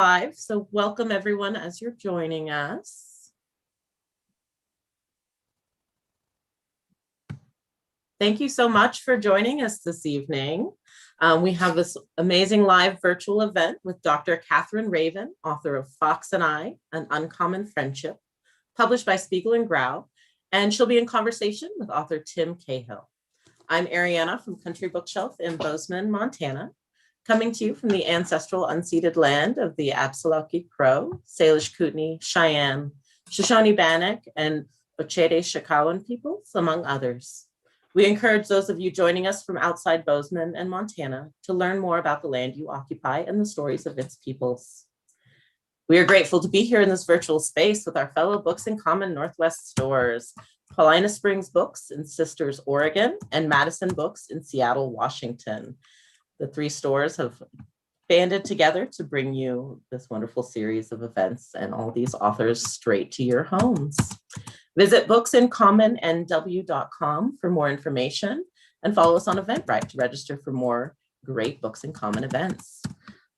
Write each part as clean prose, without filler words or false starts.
Live. So welcome everyone as you're joining us. Thank you so much for joining us this evening. We have this amazing live virtual event with Dr. Catherine Raving, author of Fox and I, An Uncommon Friendship, published by Spiegel and Grau, and she'll be in conversation with author Tim Cahill. I'm Ariana from Country Bookshelf in Bozeman, Montana, coming to you from the ancestral unceded land of the Absalaki Crow, Salish Kootenai, Cheyenne, Shoshone Bannock, and Ochede Shakawan peoples, among others. We encourage those of you joining us from outside Bozeman and Montana to learn more about the land you occupy and the stories of its peoples. We are grateful to be here in this virtual space with our fellow Books in Common Northwest stores, Paulina Springs Books in Sisters, Oregon, and Madison Books in Seattle, Washington. The three stores have banded together to bring you this wonderful series of events and all these authors straight to your homes. Visit booksincommonNW.com for more information and follow us on Eventbrite to register for more great Books in Common events.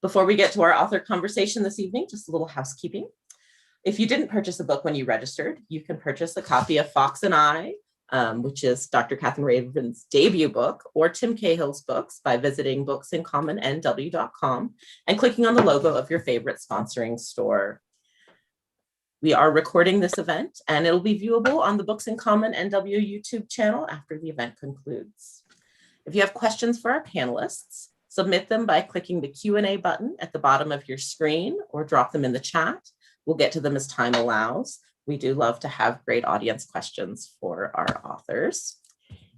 Before we get to our author conversation this evening, just a little housekeeping. If you didn't purchase a book when you registered, you can purchase a copy of Fox and I, which is Dr. Catherine Raving's debut book, or Tim Cahill's books by visiting booksincommonNW.com and clicking on the logo of your favorite sponsoring store. We are recording this event and it'll be viewable on the Books in Common NW YouTube channel after the event concludes. If you have questions for our panelists, submit them by clicking the Q&A button at the bottom of your screen or drop them in the chat. We'll get to them as time allows. We do love to have great audience questions for our authors.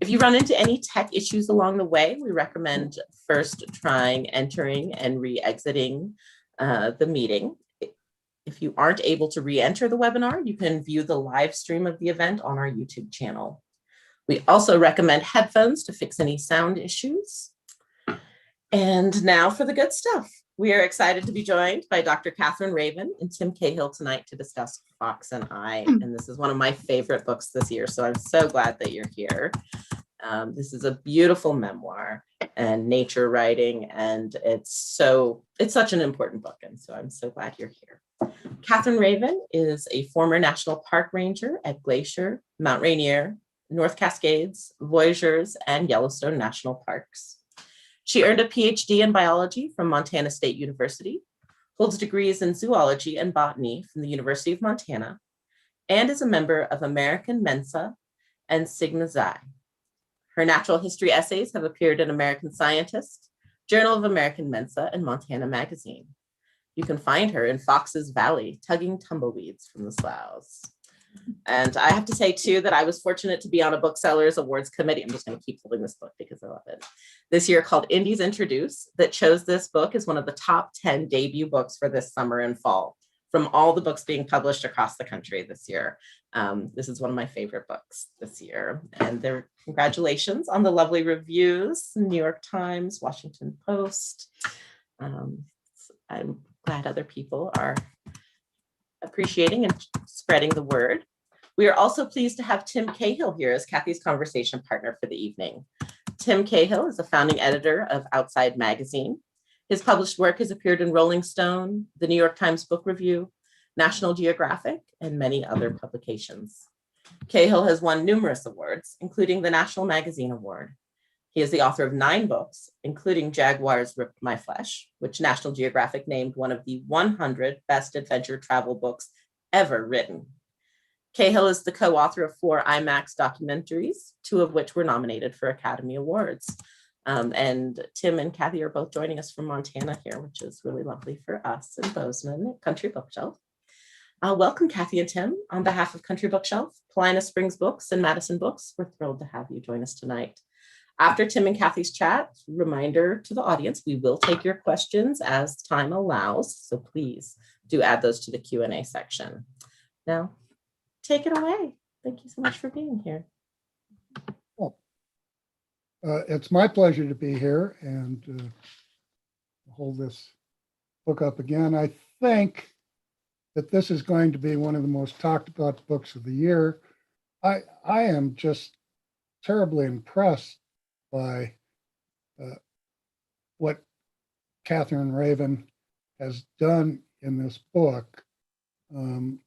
If you run into any tech issues along the way, we recommend first trying entering and re-exiting the meeting. If you aren't able to re-enter the webinar, you can view the live stream of the event on our YouTube channel. We also recommend headphones to fix any sound issues. And now for the good stuff. We are excited to be joined by Dr. Catherine Raving and Tim Cahill tonight to discuss Fox and I. And this is one of my favorite books this year, so I'm so glad that you're here. This is a beautiful memoir and nature writing, and it's such an important book, and so I'm so glad you're here. Catherine Raving is a former National Park Ranger at Glacier, Mount Rainier, North Cascades, Voyageurs, and Yellowstone National Parks. She earned a PhD in biology from Montana State University, holds degrees in zoology and botany from the University of Montana, and is a member of American Mensa and Sigma Xi. Her natural history essays have appeared in American Scientist, Journal of American Mensa, and Montana Magazine. You can find her in Fox's Valley, tugging tumbleweeds from the sloughs. And I have to say, too, that I was fortunate to be on a Booksellers Awards committee. I'm just going to keep holding this book because I love it. This year called Indies Introduce, that chose this book as one of the top 10 debut books for this summer and fall from all the books being published across the country this year. This is one of my favorite books this year. And congratulations on the lovely reviews, New York Times, Washington Post. I'm glad other people are appreciating and spreading the word. We are also pleased to have Tim Cahill here as Kathy's conversation partner for the evening. Tim Cahill is the founding editor of Outside Magazine. His published work has appeared in Rolling Stone, the New York Times Book Review, National Geographic, and many other publications. Cahill has won numerous awards, including the National Magazine Award. He is the author of 9 books, including Jaguars Ripped My Flesh, which National Geographic named one of the 100 best adventure travel books ever written. Cahill is the co-author of 4 IMAX documentaries, 2 of which were nominated for Academy Awards. And Tim and Kathy are both joining us from Montana here, which is really lovely for us in Bozeman at Country Bookshelf. Welcome, Kathy and Tim. On behalf of Country Bookshelf, Paulina Springs Books, and Madison Books, we're thrilled to have you join us tonight. After Tim and Kathy's chat, reminder to the audience, we will take your questions as time allows, so please do add those to the Q&A section. Now, take it away. Thank you so much for being here. Well, it's my pleasure to be here and hold this book up again. I think that this is going to be one of the most talked about books of the year. I am just terribly impressed by what Catherine Raving has done in this book. And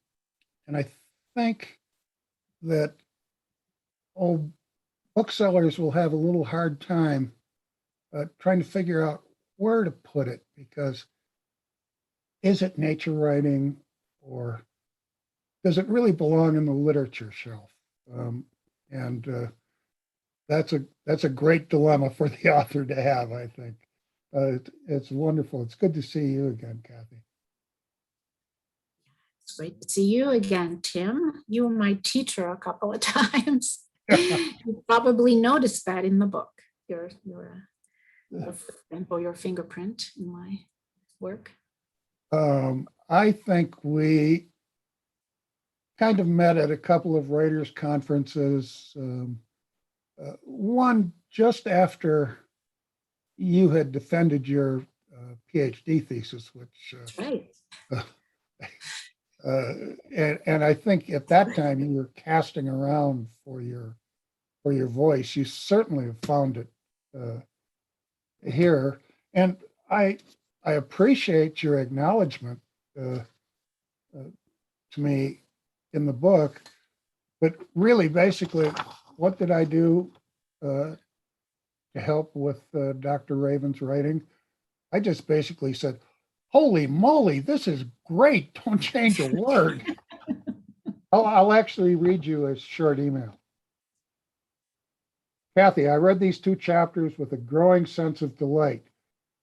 I think that, booksellers will have a little hard time trying to figure out where to put it, because is it nature writing, or does it really belong in the literature shelf? And that's a great dilemma for the author to have, I think. It's wonderful. It's good to see you again, Kathy. It's great to see you again, Tim. You were my teacher a couple of times. You probably noticed that in the book, your footprint or your fingerprint in my work. I think we kind of met at a couple of writers' conferences. One just after you had defended your PhD thesis, which That's right. and I think at that time you were casting around for your voice. You certainly have found it here, and I appreciate your acknowledgement to me in the book. But really, basically, what did I do to help with Dr. Raven's writing? I just basically said, "Holy moly, this is great. Don't change a word." I'll actually read you a short email. Kathy, I read these 2 chapters with a growing sense of delight.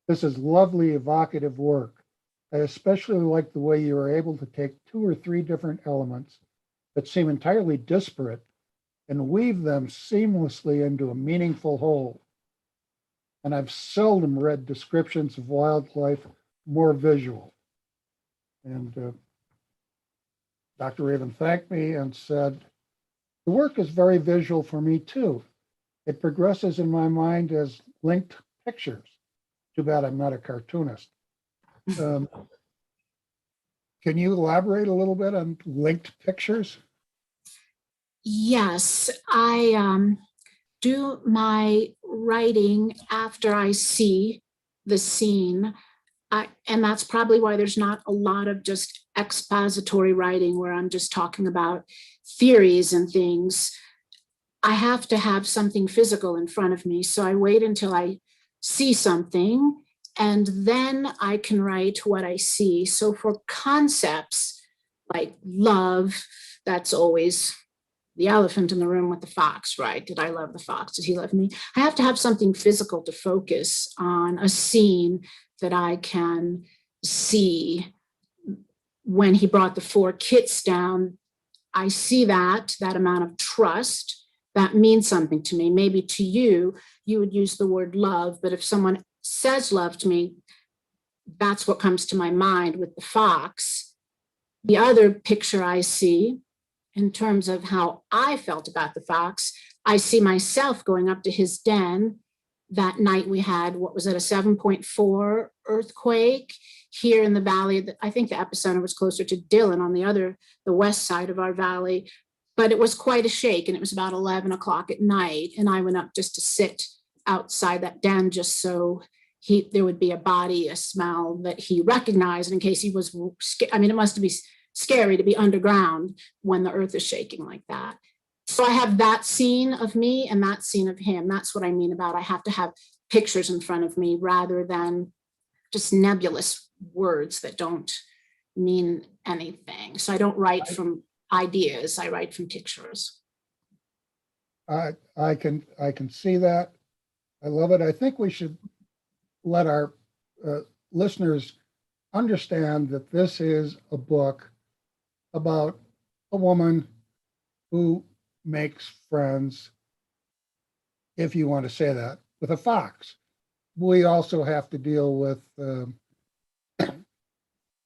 This is lovely, evocative work. I especially like the way you are able to take 2 or 3 different elements that seem entirely disparate and weave them seamlessly into a meaningful whole. And I've seldom read descriptions of wildlife more visual. And Dr. Raven thanked me and said, the work is very visual for me too. It progresses in my mind as linked pictures. Too bad I'm not a cartoonist. Can you elaborate a little bit on linked pictures? Yes, I do my writing after I see the scene. And that's probably why there's not a lot of just expository writing where I'm just talking about theories and things. I have to have something physical in front of me. So I wait until I see something, and then I can write what I see. So for concepts like love, that's always the elephant in the room with the fox, right? Did I love the fox? Did he love me? I have to have something physical to focus on, a scene that I can see. When he brought the 4 kits down, I see that amount of trust. That means something to me. Maybe to you, you would use the word love, but if someone says love to me, that's what comes to my mind with the fox. The other picture I see, in terms of how I felt about the fox, I see myself going up to his den. That night we had, what was it, a 7.4 earthquake here in the valley. I think the epicenter was closer to Dillon on the west side of our valley, but it was quite a shake, and it was about 11 o'clock at night. And I went up just to sit outside that den just so there would be a body, a smell that he recognized in case he was scared. I mean, it must be scary to be underground when the earth is shaking like that. So I have that scene of me and that scene of him. That's what I mean about I have to have pictures in front of me rather than just nebulous words that don't mean anything. So I don't write from ideas, I write from pictures. I can see that. I love it. I think we should let our listeners understand that this is a book about a woman who makes friends, if you want to say that, with a fox. We also have to deal with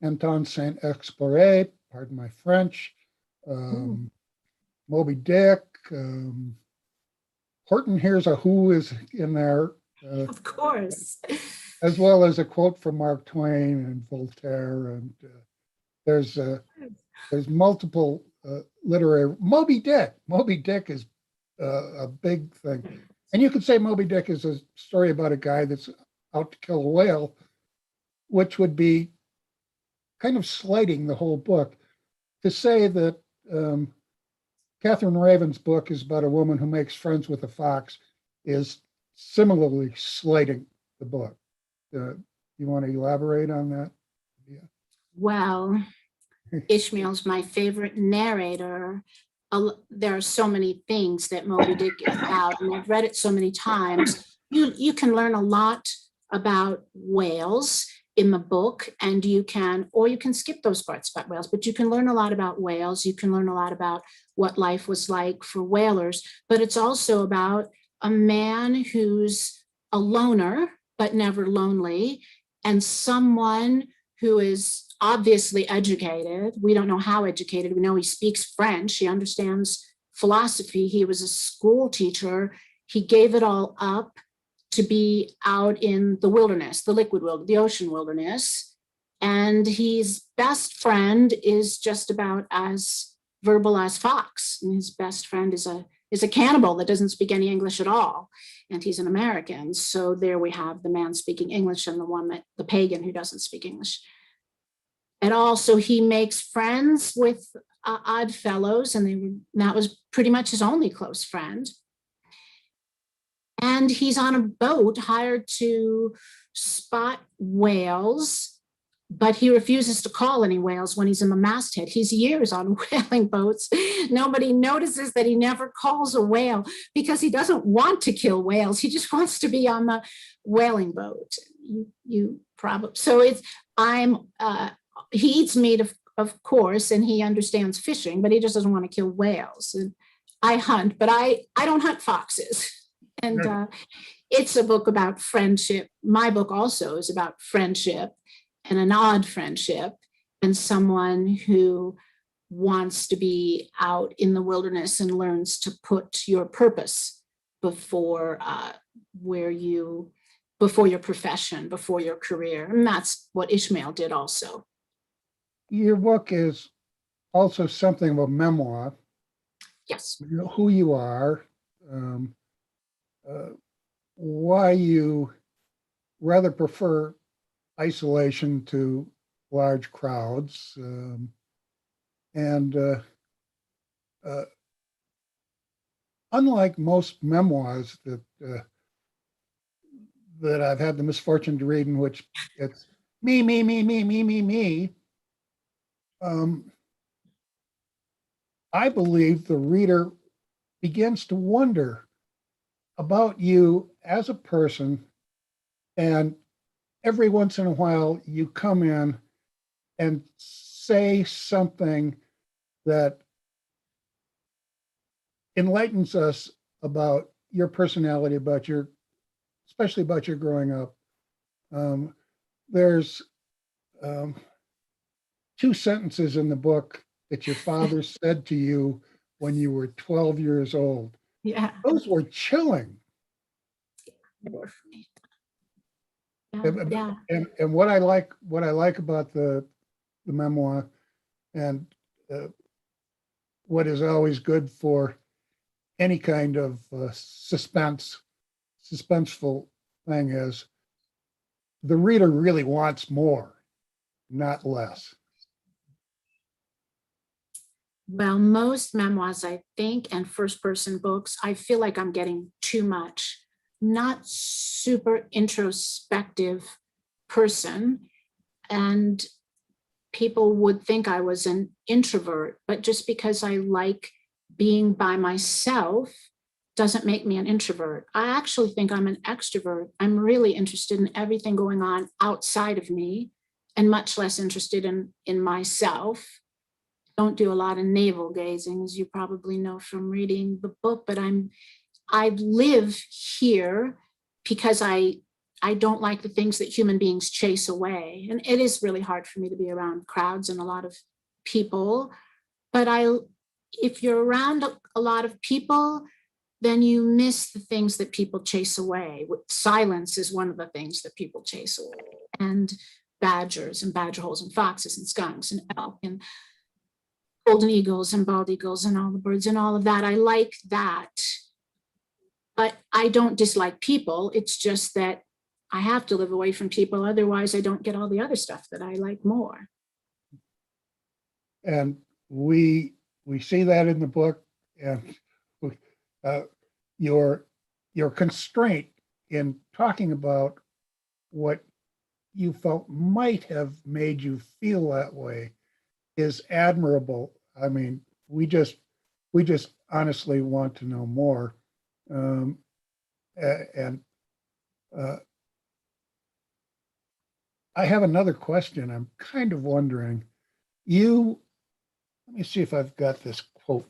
Anton Saint-Exupéry, pardon my French, Moby Dick, Horton Hears a Who is in there. Of course. As well as a quote from Mark Twain and Voltaire. And there's multiple literary. Moby Dick is a big thing. And you could say Moby Dick is a story about a guy that's out to kill a whale, which would be kind of slighting the whole book. To say that Catherine Raven's book is about a woman who makes friends with a fox is similarly slighting the book. You want to elaborate on that? Yeah. Well, Ishmael's my favorite narrator. There are so many things that Moby Dick is about, and I've read it so many times. You can learn a lot about whales in the book, and you can skip those parts about whales, but you can learn a lot about whales. You can learn a lot about what life was like for whalers, but it's also about a man who's a loner, but never lonely, and someone who is obviously educated. We don't know how educated. We know he speaks French. He understands philosophy. He was a school teacher. He gave it all up to be out in the wilderness, the liquid wilderness, the ocean wilderness. And his best friend is just about as verbal as Fox. And his best friend is a cannibal that doesn't speak any English at all. And he's an American. So there we have the man speaking English and the pagan who doesn't speak English at all. So he makes friends with odd fellows, and that was pretty much his only close friend. And he's on a boat hired to spot whales, but he refuses to call any whales when he's in the masthead. He's years on whaling boats. Nobody notices that he never calls a whale because he doesn't want to kill whales. He just wants to be on the whaling boat. You probably, so he eats meat, of course, and he understands fishing, but he just doesn't want to kill whales. And I hunt, but I don't hunt foxes. And it's a book about friendship. My book also is about friendship, and an odd friendship, and someone who wants to be out in the wilderness and learns to put your purpose before your profession, before your career. And that's what Ishmael did also. Your book is also something of a memoir. Yes. You know who you are, why you rather prefer isolation to large crowds, and unlike most memoirs that I've had the misfortune to read, in which it's me. I believe the reader begins to wonder about you as a person, and every once in a while you come in and say something that enlightens us about your personality, especially about your growing up. There's 2 sentences in the book that your father said to you when you were 12 years old. Yeah. Those were chilling. Yeah. And what I like about the memoir, and what is always good for any kind of suspenseful thing, is the reader really wants more, not less. Well, most memoirs, I think, and first-person books, I feel like I'm getting too much. Not super introspective person, and people would think I was an introvert, but just because I like being by myself doesn't make me an introvert. I actually think I'm an extrovert. I'm really interested in everything going on outside of me, and much less interested in myself. Don't do a lot of navel gazing, as you probably know from reading the book, but I live here because I don't like the things that human beings chase away. And it is really hard for me to be around crowds and a lot of people. But if you're around a lot of people, then you miss the things that people chase away. Silence is one of the things that people chase away. And badgers and badger holes and foxes and skunks and elk and golden eagles and bald eagles and all the birds and all of that. I like that. But I don't dislike people. It's just that I have to live away from people. Otherwise, I don't get all the other stuff that I like more. And we see that in the book, and uh, your constraint in talking about what you felt might have made you feel that way is admirable. I mean, we just honestly want to know more. And I have another question. I'm kind of wondering, let me see if I've got this quote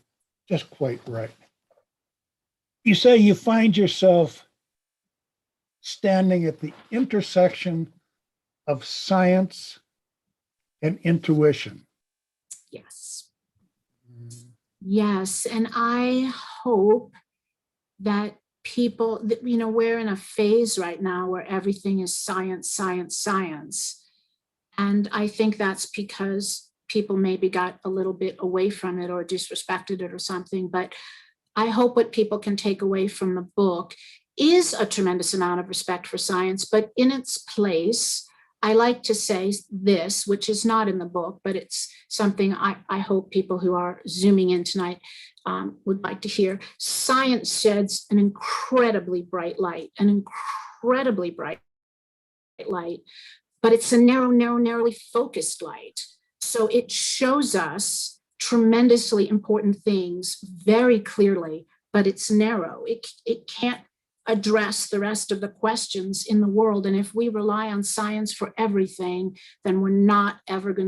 just quite right. You say you find yourself standing at the intersection of science and intuition. Yes. Yes. And I hope that people, we're in a phase right now where everything is science, science, science. And I think that's because people maybe got a little bit away from it or disrespected it or something. But I hope what people can take away from the book is a tremendous amount of respect for science, but in its place, I like to say this, which is not in the book, but it's something I hope people who are zooming in tonight would like to hear. Science sheds an incredibly bright light, but it's a narrowly focused light. So it shows us tremendously important things very clearly, but it's narrow. It can't address the rest of the questions in the world. And if we rely on science for everything, then we're not even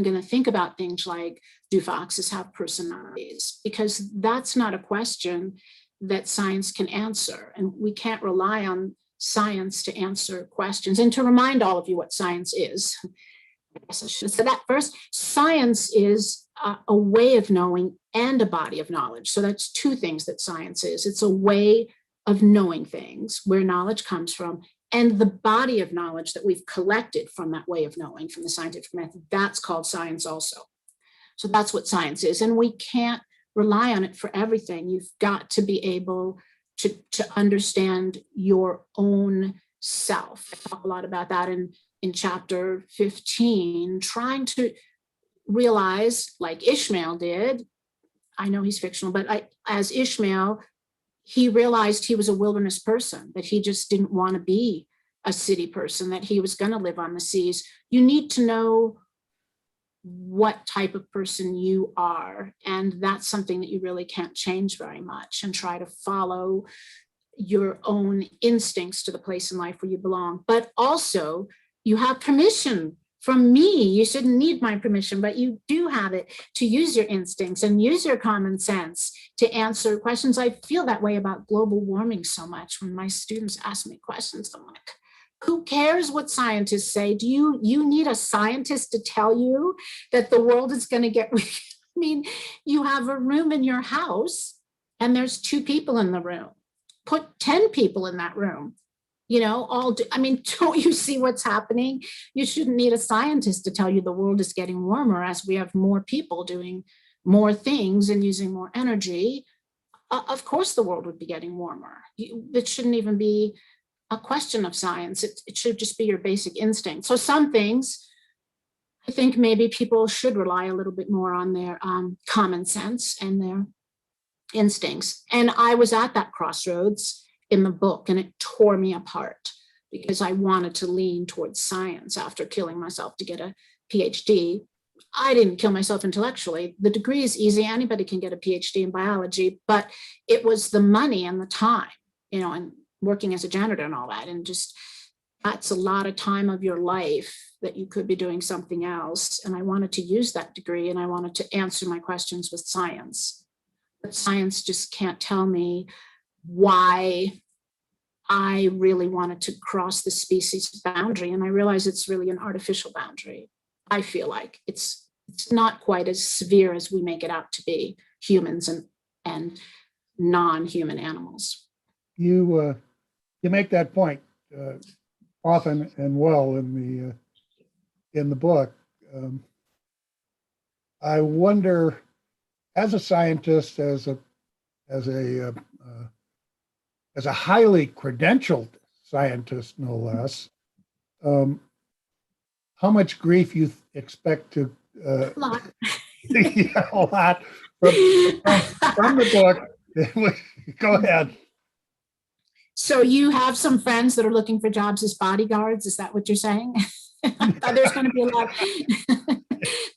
going to think about things like, do foxes have personalities? Because that's not a question that science can answer. And we can't rely on science to answer questions. And to remind all of you what science is, I guess I should say that first. Science is a way of knowing and a body of knowledge. So that's two things that science is. It's a way of knowing things, where knowledge comes from, and the body of knowledge that we've collected from that way of knowing, from the scientific method, that's called science also. So that's what science is. And we can't rely on it for everything. You've got to be able to understand your own self. I talk a lot about that in chapter 15, trying to realize, like Ishmael did, I know he's fictional, but as Ishmael, he realized he was a wilderness person, that he just didn't want to be a city person, that he was going to live on the seas. You need to know what type of person you are. And that's something that you really can't change very much, and try to follow your own instincts to the place in life where you belong. But also, you have permission from me. You shouldn't need my permission, but you do have it to use your instincts and use your common sense to answer questions. I feel that way about global warming so much. When my students ask me questions, I'm like, who cares what scientists say? Do you need a scientist to tell you that the world is going to get I mean, you have a room in your house and there's 2 people in the room. Put 10 people in that room. Don't you see what's happening? You shouldn't need a scientist to tell you the world is getting warmer as we have more people doing more things and using more energy. Of course, the world would be getting warmer. It shouldn't even be a question of science. It should just be your basic instinct. So some things, I think maybe people should rely a little bit more on their common sense and their instincts. And I was at that crossroads in the book, and it tore me apart because I wanted to lean towards science after killing myself to get a PhD. I didn't kill myself intellectually. The degree is easy. Anybody can get a PhD in biology, but it was the money and the time, and working as a janitor and all that. And just, that's a lot of time of your life that you could be doing something else. And I wanted to use that degree, and I wanted to answer my questions with science. But science just can't tell me why I really wanted to cross the species boundary. And I realize it's really an artificial boundary. I feel like it's not quite as severe as we make it out to be, humans and non-human animals. You make that point often and well in the book. I wonder, as a scientist, as a highly credentialed scientist, no less, how much grief you expect to uh, A lot. yeah, a lot from the book. Go ahead. So you have some friends that are looking for jobs as bodyguards. Is that what you're saying? I thought there's going to be a lot.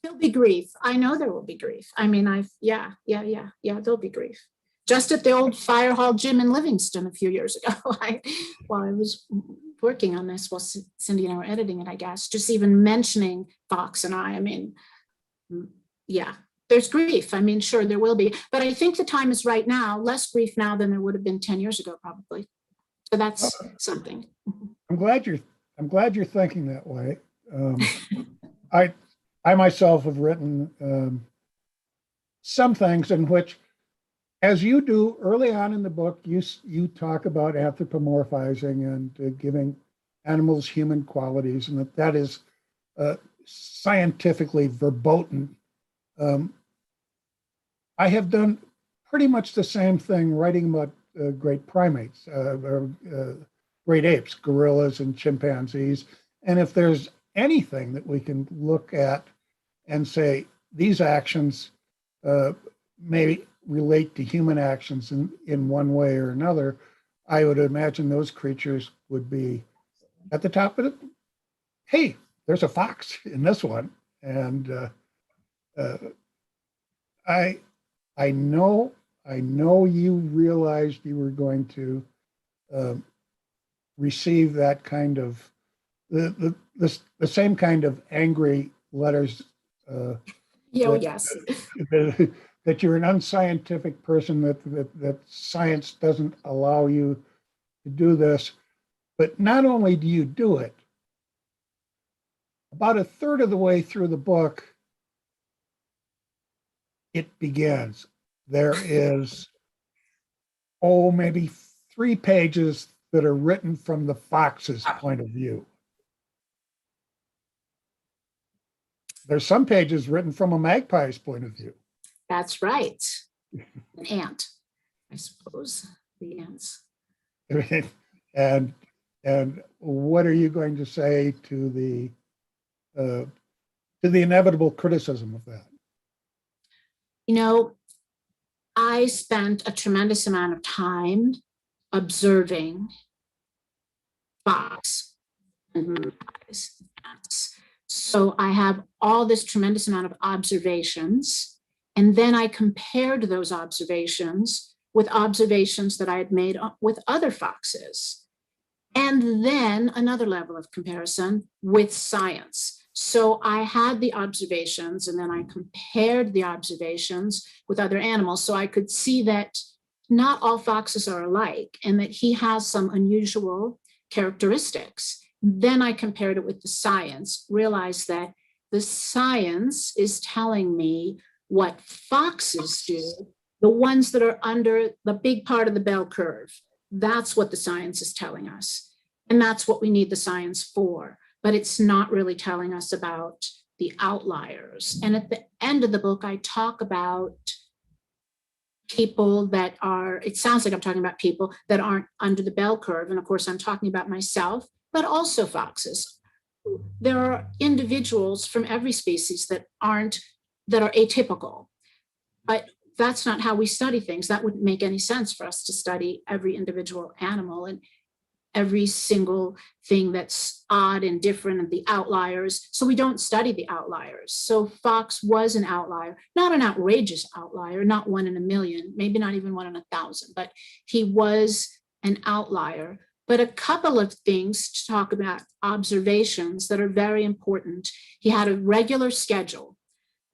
There'll be grief. I know there will be grief. I mean, yeah, there'll be grief. Just at the old fire hall gym in Livingston a few years ago, while I was working on this, while Cindy and I were editing it, I guess, just even mentioning Fox and I mean, yeah, there's grief. I mean, sure, there will be, but I think the time is right now, less grief now than there would have been 10 years ago, probably. So that's something. I'm glad you're thinking that way. I myself have written some things in which, as you do early on in the book, you talk about anthropomorphizing and giving animals human qualities, and that is scientifically verboten. I have done pretty much the same thing writing about great primates, great apes, gorillas and chimpanzees. And if there's anything that we can look at and say, these actions may relate to human actions in one way or another, I would imagine those creatures would be at the top of it. Hey, there's a fox in this one. And I know you realized you were going to receive that kind of the same kind of angry letters. Yes. That you're an unscientific person, that science doesn't allow you to do this. But not only do you do it, about a third of the way through the book, it begins. There is, maybe 3 pages that are written from the fox's point of view. There's some pages written from a magpie's point of view. That's right. An ant, I suppose, the ants. And what are you going to say to the inevitable criticism of that? You know, I spent a tremendous amount of time observing fox and magpies. So I have all this tremendous amount of observations. And then I compared those observations with observations that I had made with other foxes. And then another level of comparison with science. So I had the observations and then I compared the observations with other animals. So I could see that not all foxes are alike and that he has some unusual characteristics. Then I compared it with the science, realized that the science is telling me what foxes do, the ones that are under the big part of the bell curve. That's what the science is telling us. And that's what we need the science for. But it's not really telling us about the outliers. And at the end of the book, I talk about people that are, it sounds like I'm talking about people that aren't under the bell curve. And of course, I'm talking about myself, but also foxes. There are individuals from every species that are atypical, but that's not how we study things. That wouldn't make any sense for us to study every individual animal and every single thing that's odd and different and the outliers. So we don't study the outliers. So fox was an outlier, not an outrageous outlier, not 1 in a million, maybe not even 1 in 1,000, but he was an outlier. But a couple of things to talk about, observations that are very important. He had a regular schedule.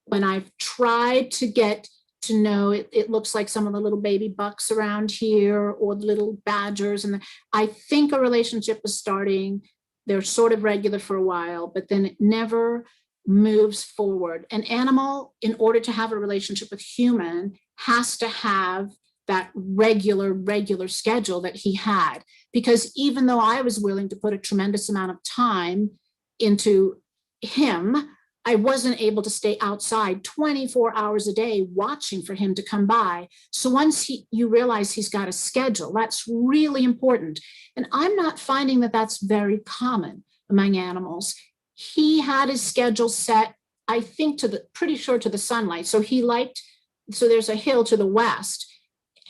When I've tried to get to know, it looks like some of the little baby bucks around here or the little badgers. And I think a relationship is starting. They're sort of regular for a while, but then it never moves forward. An animal, in order to have a relationship with human, has to have that regular schedule that he had. Because even though I was willing to put a tremendous amount of time into him, I wasn't able to stay outside 24 hours a day watching for him to come by. So once you realize he's got a schedule, that's really important. And I'm not finding that that's very common among animals. He had his schedule set I think pretty sure to the sunlight. So there's a hill to the west.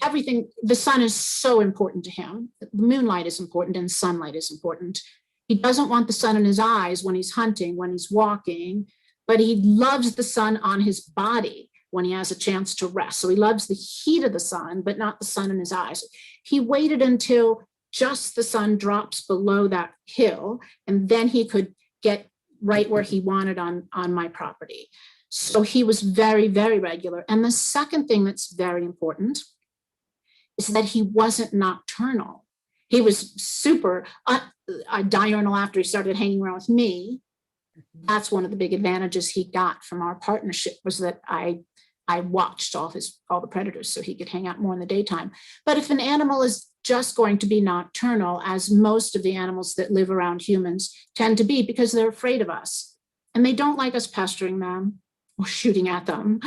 Everything, the sun is so important to him. The moonlight is important and sunlight is important. He doesn't want the sun in his eyes when he's hunting, when he's walking, but he loves the sun on his body when he has a chance to rest. So he loves the heat of the sun, but not the sun in his eyes. He waited until just the sun drops below that hill, and then he could get right where he wanted on my property. So he was very, very regular. And the second thing that's very important is that he wasn't nocturnal. He was super diurnal after he started hanging around with me. That's one of the big advantages he got from our partnership, was that I watched all the predators so he could hang out more in the daytime. But if an animal is just going to be nocturnal, as most of the animals that live around humans tend to be, because they're afraid of us and they don't like us pestering them or shooting at them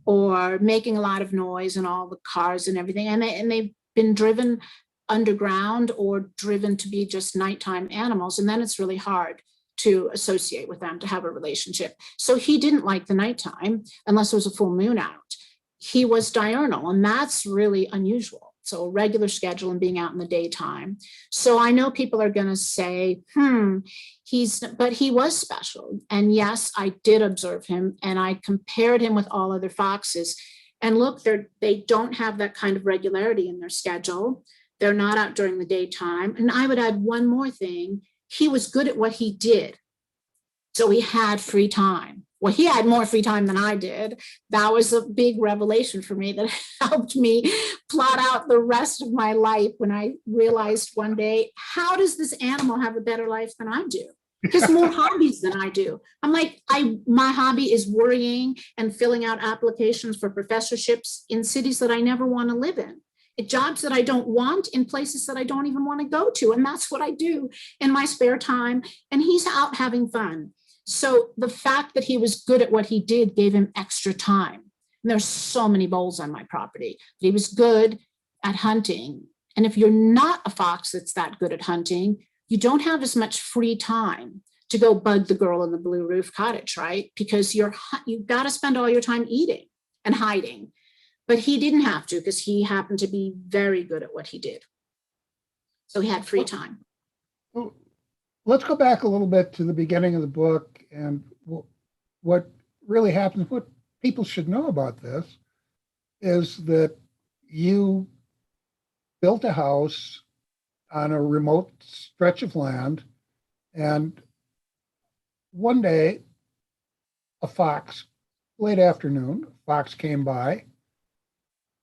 or making a lot of noise and all the cars and everything. And they've been driven underground or driven to be just nighttime animals. And then it's really hard to associate with them, to have a relationship. So he didn't like the nighttime unless there was a full moon out. He was diurnal, and that's really unusual. So a regular schedule and being out in the daytime. So I know people are going to say, but he was special. And yes, I did observe him, and I compared him with all other foxes. And look, they don't have that kind of regularity in their schedule. They're not out during the daytime. And I would add one more thing. He was good at what he did. So he had free time. Well, he had more free time than I did. That was a big revelation for me that helped me plot out the rest of my life, when I realized one day, how does this animal have a better life than I do? He has more hobbies than I do. I'm like, my hobby is worrying and filling out applications for professorships in cities that I never want to live in. Jobs that I don't want in places that I don't even want to go to. And that's what I do in my spare time. And he's out having fun. So the fact that he was good at what he did gave him extra time. And there's so many voles on my property. But he was good at hunting. And if you're not a fox that's that good at hunting, you don't have as much free time to go bug the girl in the blue roof cottage, right? Because you've got to spend all your time eating and hiding. But he didn't have to, because he happened to be very good at what he did. So he had free time. Well, let's go back a little bit to the beginning of the book and what really happened. What people should know about this is that you built a house on a remote stretch of land, and one day, late afternoon, a fox came by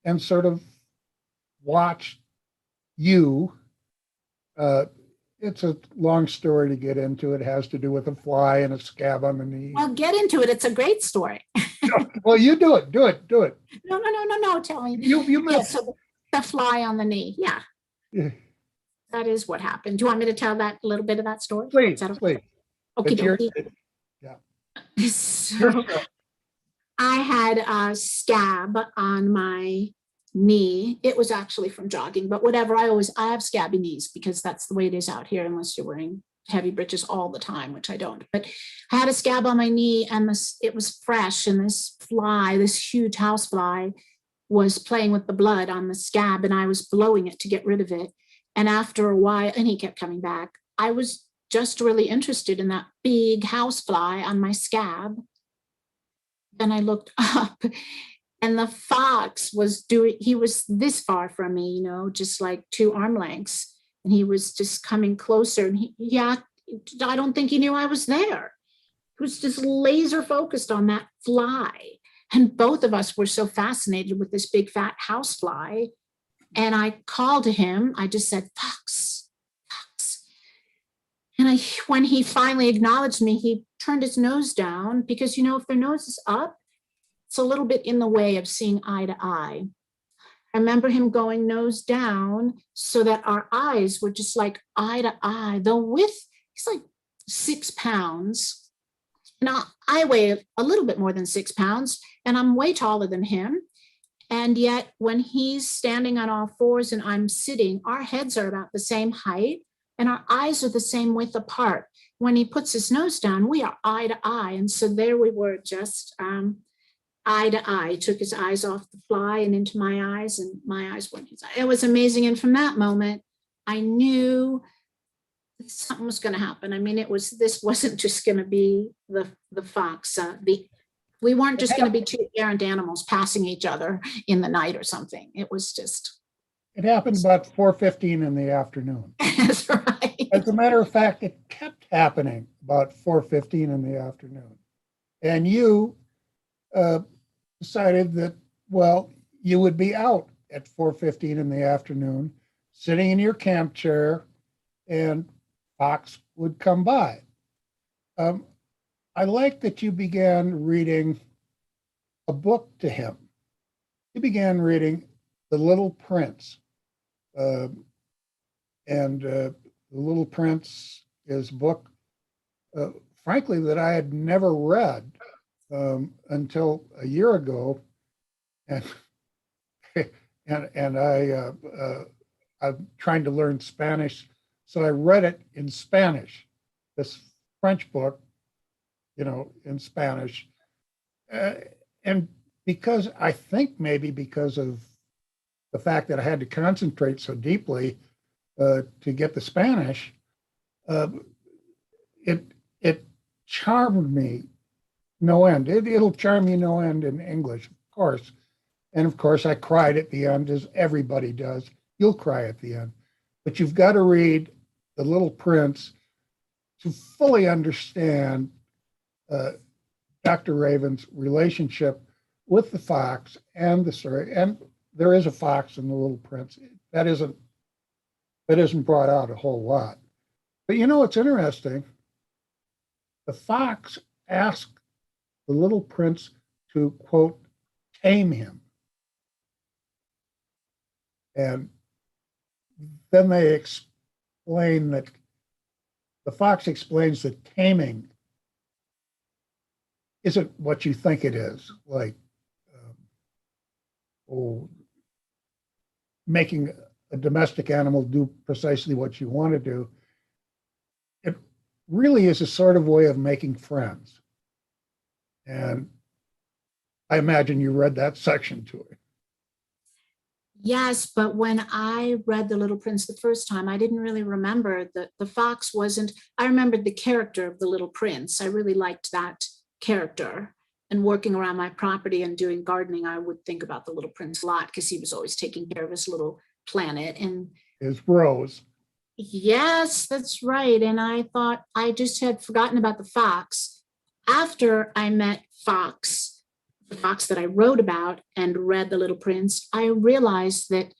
and sort of watched you. It's a long story to get into. It has to do with a fly and a scab on the knee. Well, get into it. It's a great story. Well, you do it. No. Tell me. You Yeah, so the fly on the knee. Yeah. Yeah. That is what happened. Do you want me to tell that a little bit of that story? Please, Okay. please. Okay. Yeah. So I had a scab on my knee. It was actually from jogging, but whatever. I have scabby knees because that's the way it is out here, unless you're wearing heavy breeches all the time, which I don't. But I had a scab on my knee, and it was fresh, and this huge house fly was playing with the blood on the scab, and I was blowing it to get rid of it. And after a while, and he kept coming back, I was just really interested in that big house fly on my scab. Then I looked up, and the fox he was this far from me, just like 2 arm lengths. And he was just coming closer. And I don't think he knew I was there. He was just laser focused on that fly. And both of us were so fascinated with this big fat house fly. And I called to him. I just said, "Fox, fox." And when he finally acknowledged me, he turned his nose down, because, if their nose is up, it's a little bit in the way of seeing eye to eye. I remember him going nose down so that our eyes were just like eye to eye. He's like 6 pounds. Now, I weigh a little bit more than 6 pounds, and I'm way taller than him. And yet when he's standing on all fours and I'm sitting, our heads are about the same height and our eyes are the same width apart. when he puts his nose down, we are eye to eye. And so there we were, just eye to eye. He took his eyes off the fly and into my eyes, and my eyes went inside. It was amazing. And from that moment, I knew something was going to happen. I mean, this wasn't just going to be the fox. We weren't just going to be two errant animals passing each other in the night or something. It was just. It happened about 4:15 in the afternoon. That's right. As a matter of fact, it kept happening about 4:15 in the afternoon. And you decided that, well, you would be out at 4:15 in the afternoon, sitting in your camp chair, and Fox would come by. I like that you began reading a book to him. You began reading The Little Prince. The Little Prince is a book, frankly, that I had never read until a year ago, and I'm trying to learn Spanish, so I read it in Spanish. This French book, in Spanish, and because I think maybe because of the fact that I had to concentrate so deeply to get the Spanish, it charmed me no end. It'll charm you no end in English, of course. And of course, I cried at the end, as everybody does. You'll cry at the end. But you've got to read The Little Prince to fully understand Dr. Raven's relationship with the fox and the story. And there is a fox in The Little Prince. That isn't brought out a whole lot. But it's interesting. The fox asked the Little Prince to, quote, tame him. And then they explain that the fox explains that taming isn't what you think it is, like making a domestic animal do precisely what you want to do. It really is a sort of way of making friends. And I imagine you read that section to it. Yes, but when I read The Little Prince the first time, I didn't really remember that the fox wasn't. I remembered the character of the Little Prince. I really liked that character. And working around my property and doing gardening, I would think about the Little Prince a lot because he was always taking care of his little planet. And his rose. Yes, that's right. And I thought I just had forgotten about the fox. After I met Fox, the fox that I wrote about and read The Little Prince, I realized that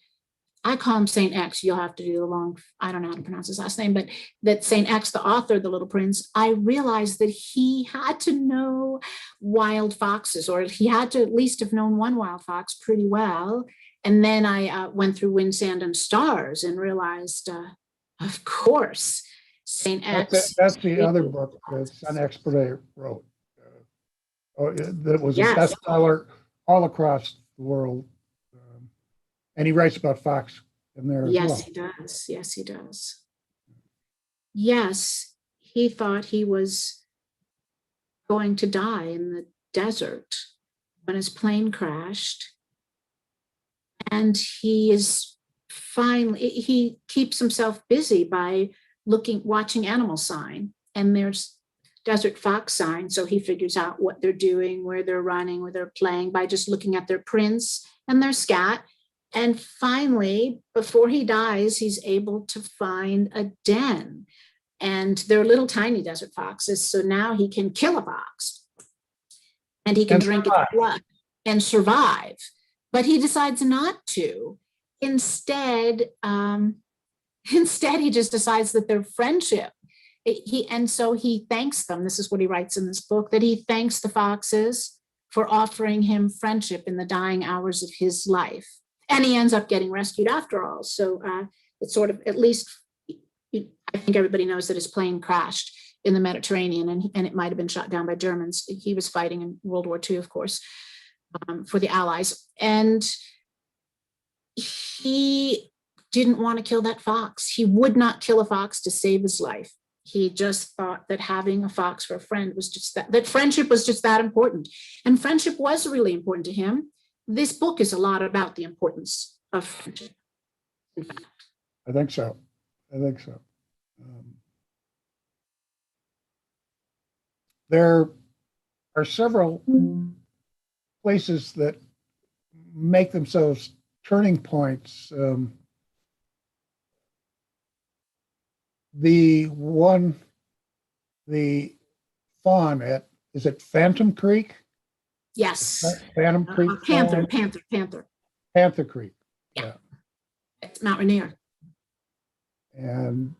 I call him Saint X. You'll have to do the long, I don't know how to pronounce his last name, but that Saint X, the author of The Little Prince, I realized that he had to know wild foxes, or he had to at least have known one wild fox pretty well. And then I went through Wind, Sand, and Stars and realized, of course, Saint X. That's the other book that Saint X wrote. That was a bestseller all across the world. And he writes about fox in there as well. Yes, he does. Yes, he does. Yes, he thought he was going to die in the desert when his plane crashed. And he keeps himself busy by watching animal sign. And there's desert fox sign. So he figures out what they're doing, where they're running, where they're playing by just looking at their prints and their scat. And finally, before he dies, he's able to find a den. And they're little tiny desert foxes. So now he can kill a fox and he can drink its blood and survive. But he decides not to. Instead, he just decides that their friendship, and so he thanks them. This is what he writes in this book, that he thanks the foxes for offering him friendship in the dying hours of his life. And he ends up getting rescued after all. So it's sort of, at least, I think everybody knows that his plane crashed in the Mediterranean, and it might have been shot down by Germans. He was fighting in World War II, of course, for the Allies. And he didn't want to kill that fox. He would not kill a fox to save his life. He just thought that having a fox for a friend was just that friendship was just that important. And friendship was really important to him. This book is a lot about the importance of friendship. In fact. I think so. I think so. There are several places that make themselves turning points. The fawn at, is it Phantom Creek? Yes. Phantom Creek. Panther. Panther Creek. Yeah. It's Mount Rainier. And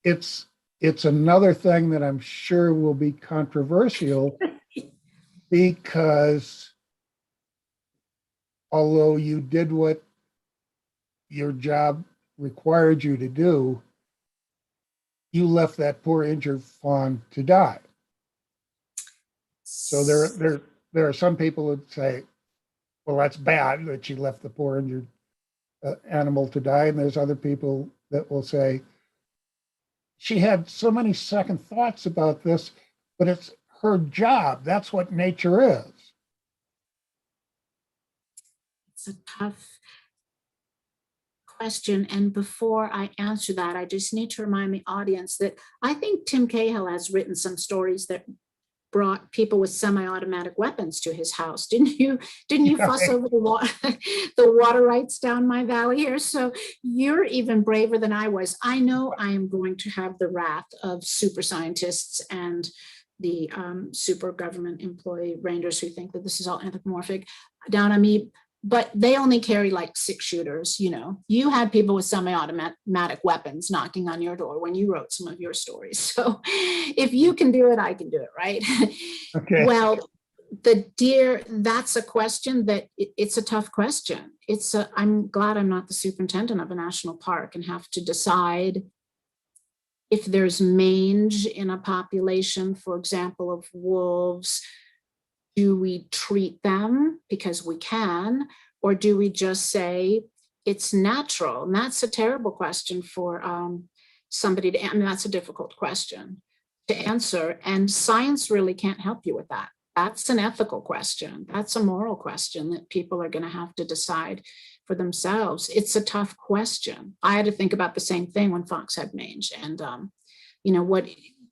it's another thing that I'm sure will be controversial because although you did what your job required you to do, you left that poor injured fawn to die. So there are some people that say, well, that's bad that she left the poor injured animal to die. And there's other people that will say, she had so many second thoughts about this, but it's her job. That's what nature is. It's a tough question. And before I answer that, I just need to remind the audience that I think Tim Cahill has written some stories that brought people with semi-automatic weapons to his house. Didn't you fuss over the water rights down my valley here? So you're even braver than I was. I know I am going to have the wrath of super scientists and the super government employee rangers who think that this is all anthropomorphic down on me, but they only carry like 6 shooters. You know, you had people with semi-automatic weapons knocking on your door when you wrote some of your stories. So if you can do it, I can do it, right? Okay. Well, the deer, that's a question that it's a tough question. I'm glad I'm not the superintendent of a national park and have to decide if there's mange in a population, for example, of wolves. Do we treat them because we can, or do we just say it's natural? And that's a terrible question for somebody to, I mean, that's a difficult question to answer. And science really can't help you with that. That's an ethical question. That's a moral question that people are going to have to decide for themselves. It's a tough question. I had to think about the same thing when fox had mange. And, what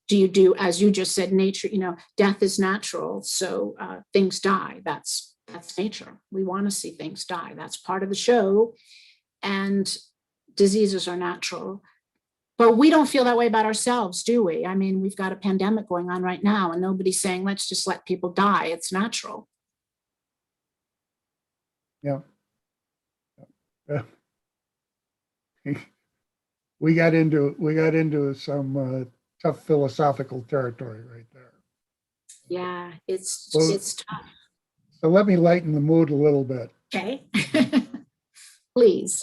do you do? As you just said, nature, death is natural. So things die. That's nature. We want to see things die. That's part of the show. And diseases are natural. But we don't feel that way about ourselves, do we? I mean, we've got a pandemic going on right now, and nobody's saying, let's just let people die. It's natural. Yeah. We got into some tough philosophical territory right there. Yeah, it's tough. So let me lighten the mood a little bit. Okay. Please.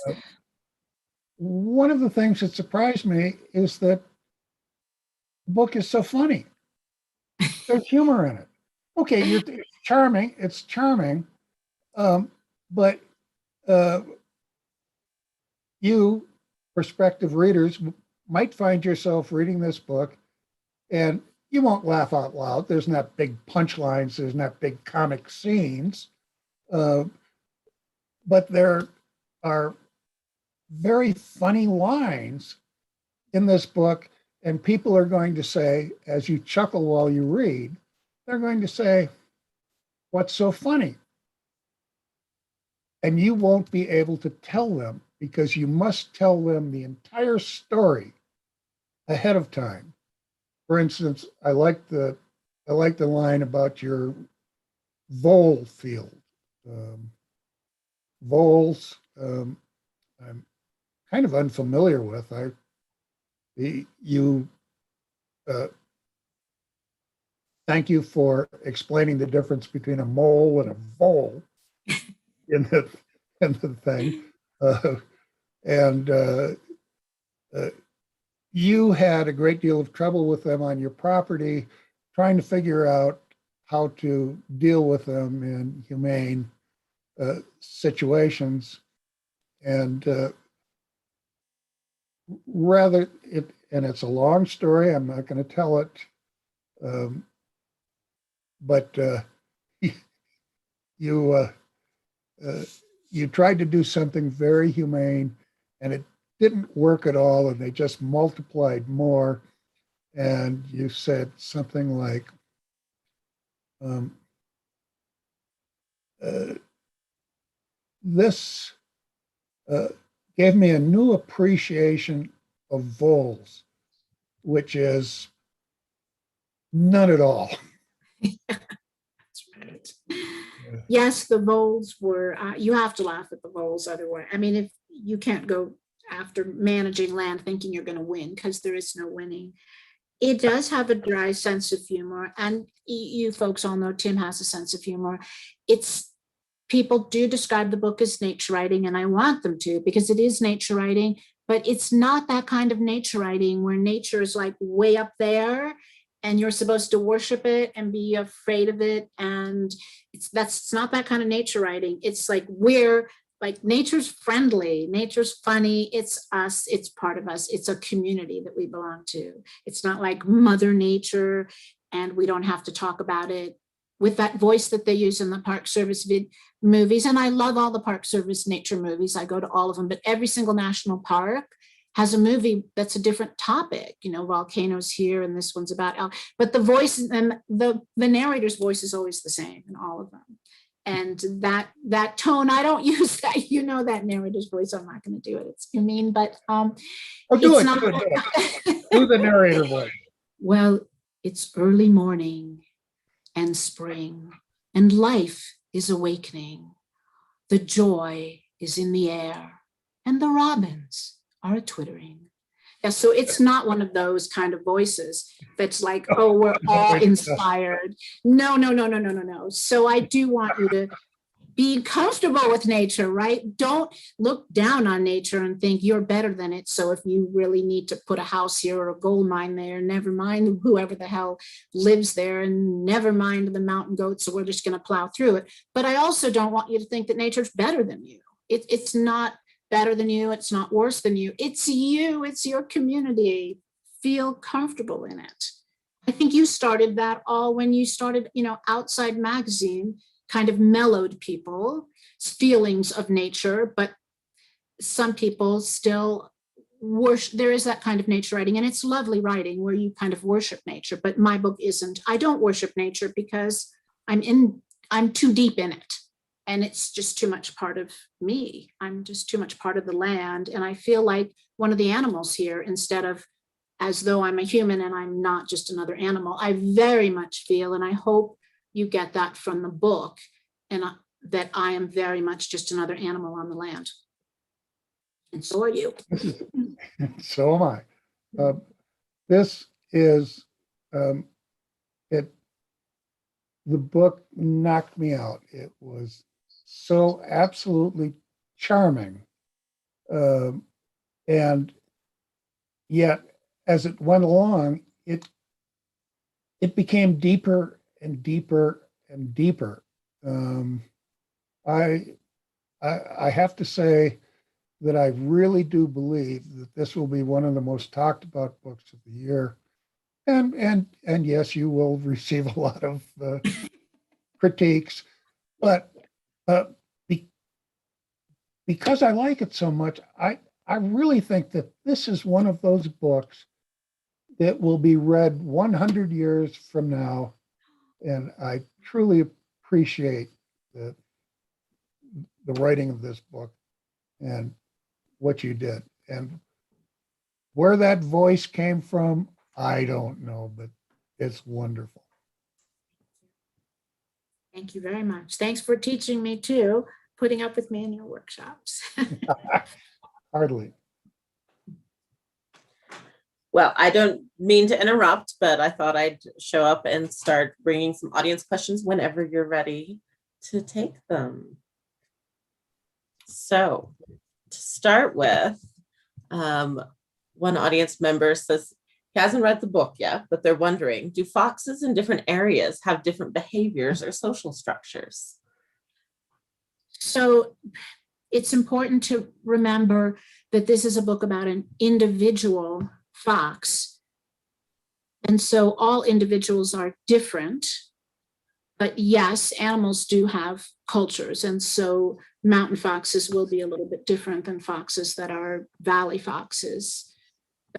One of the things that surprised me is that the book is so funny. There's humor in it. Okay, it's charming, but you, prospective readers, might find yourself reading this book and you won't laugh out loud. There's not big punchlines, there's not big comic scenes, but there are very funny lines in this book, and people are going to say, as you chuckle while you read, they're going to say, what's so funny? And you won't be able to tell them because you must tell them the entire story ahead of time. For instance, I like the line about your vole field. Voles, I'm kind of unfamiliar with. Thank you for explaining the difference between a mole and a vole in the thing. You had a great deal of trouble with them on your property, trying to figure out how to deal with them in humane situations. And rather it, and it's a long story. I'm not going to tell it, but you you tried to do something very humane, and it didn't work at all, and they just multiplied more. And you said something like, this gave me a new appreciation of voles, which is none at all. That's right. Yes, the voles were, you have to laugh at the voles otherwise. I mean, if you can't go after managing land thinking you're going to win, because there is no winning. It does have a dry sense of humor. And you folks all know Tim has a sense of humor. It's, people do describe the book as nature writing, and I want them to, because it is nature writing, but it's not that kind of nature writing where nature is like way up there and you're supposed to worship it and be afraid of it. And it's not that kind of nature writing. It's like, we're like, nature's friendly, nature's funny. It's us, it's part of us. It's a community that we belong to. It's not like Mother Nature and we don't have to talk about it with that voice that they use in the Park Service movies. And I love all the Park Service nature movies. I go to all of them, but every single national park has a movie that's a different topic, you know, volcanoes here and this one's about, but the voice and the narrator's voice is always the same in all of them. And that tone, I don't use that, you know, that narrator's voice. I'm not going to do it. It's mean, but do the narrator voice. Well, it's early morning and spring, and life is awakening. The joy is in the air, and the robins are twittering. Yeah, so it's not one of those kind of voices that's like, oh, we're all inspired. No. So I do want you to be comfortable with nature, right? Don't look down on nature and think you're better than it. So if you really need to put a house here or a gold mine there, never mind whoever the hell lives there, and never mind the mountain goats, so we're just going to plow through it. But I also don't want you to think that nature's better than you. It's not better than you. It's not worse than you. It's you. It's your community. Feel comfortable in it. I think you started that all when you started, you know, Outside Magazine kind of mellowed people's feelings of nature, but some people still worship. There is that kind of nature writing, and it's lovely writing where you kind of worship nature, but my book isn't. I don't worship nature because I'm too deep in it. And it's just too much part of me. I'm just too much part of the land. And I feel like one of the animals here, instead of as though I'm a human and I'm not just another animal. I very much feel, and I hope you get that from the book, and that I am very much just another animal on the land. And so are you. So am I. This is, the book knocked me out. It was so absolutely charming. And yet, as it went along, it became deeper and deeper and deeper. I have to say that I really do believe that this will be one of the most talked about books of the year. And yes, you will receive a lot of critiques, but because I like it so much, I really think that this is one of those books that will be read 100 years from now. And I truly appreciate the writing of this book and what you did. And where that voice came from, I don't know, but it's wonderful. Thank you very much. Thanks for teaching me too, putting up with me in your workshops. Hardly. Well, I don't mean to interrupt, but I thought I'd show up and start bringing some audience questions whenever you're ready to take them. So to start with, one audience member says he hasn't read the book yet, but they're wondering, do foxes in different areas have different behaviors or social structures? So it's important to remember that this is a book about an individual fox. And so all individuals are different. But yes, animals do have cultures. And so mountain foxes will be a little bit different than foxes that are valley foxes.